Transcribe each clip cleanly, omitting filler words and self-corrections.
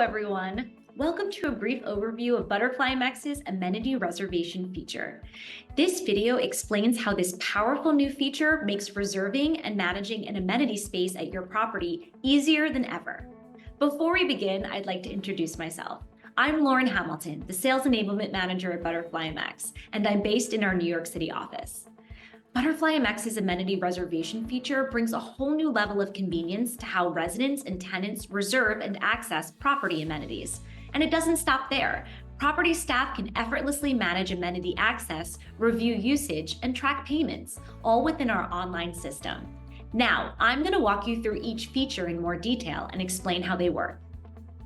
everyone. Welcome to a brief overview of ButterflyMX's Amenity Reservation feature. This video explains how this powerful new feature makes reserving and managing an amenity space at your property easier than ever. Before we begin, I'd like to introduce myself. I'm Lauren Hamilton, the Sales Enablement Manager at ButterflyMX, and I'm based in our New York City office. ButterflyMX's Amenity Reservation feature brings a whole new level of convenience to how residents and tenants reserve and access property amenities. And it doesn't stop there. Property staff can effortlessly manage amenity access, review usage, and track payments, all within our online system. Now, I'm going to walk you through each feature in more detail and explain how they work.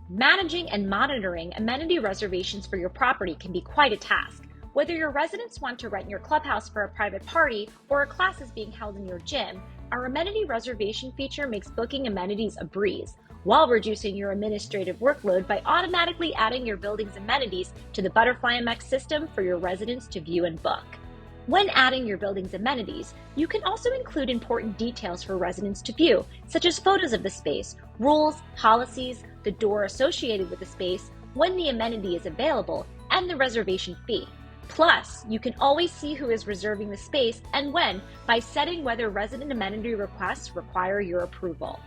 Managing and monitoring amenity reservations for your property can be quite a task. Whether your residents want to rent your clubhouse for a private party or a class is being held in your gym, our amenity reservation feature makes booking amenities a breeze, while reducing your administrative workload by automatically adding your building's amenities to the ButterflyMX system for your residents to view and book. When adding your building's amenities, you can also include important details for residents to view, such as photos of the space, rules, policies, the door associated with the space, when the amenity is available, and the reservation fee. Plus, you can always see who is reserving the space and when by setting whether resident amenity requests require your approval.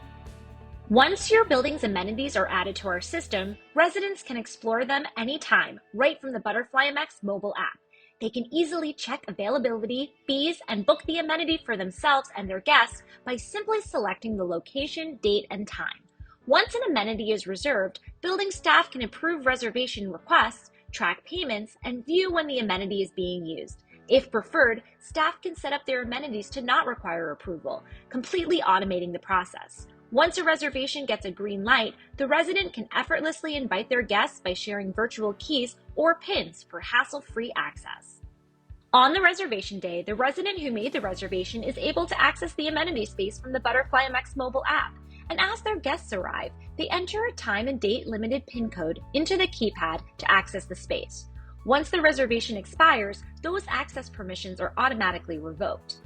Once your building's amenities are added to our system, residents can explore them anytime, right from the ButterflyMX mobile app. They can easily check availability, fees, and book the amenity for themselves and their guests by simply selecting the location, date, and time. Once an amenity is reserved, building staff can approve reservation requests, track payments, and view when the amenity is being used. If preferred, staff can set up their amenities to not require approval, completely automating the process. Once a reservation gets a green light, the resident can effortlessly invite their guests by sharing virtual keys or PINs for hassle-free access. On the reservation day, the resident who made the reservation is able to access the amenity space from the ButterflyMX mobile app. And as their guests arrive, they enter a time and date limited PIN code into the keypad to access the space. Once the reservation expires, those access permissions are automatically revoked.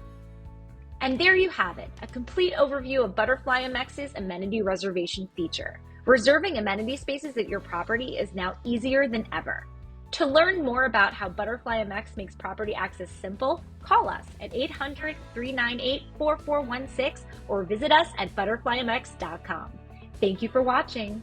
And there you have it, a complete overview of ButterflyMX's amenity reservation feature. Reserving amenity spaces at your property is now easier than ever. To learn more about how ButterflyMX makes property access simple, call us at 800-398-4416 or visit us at butterflymx.com. Thank you for watching.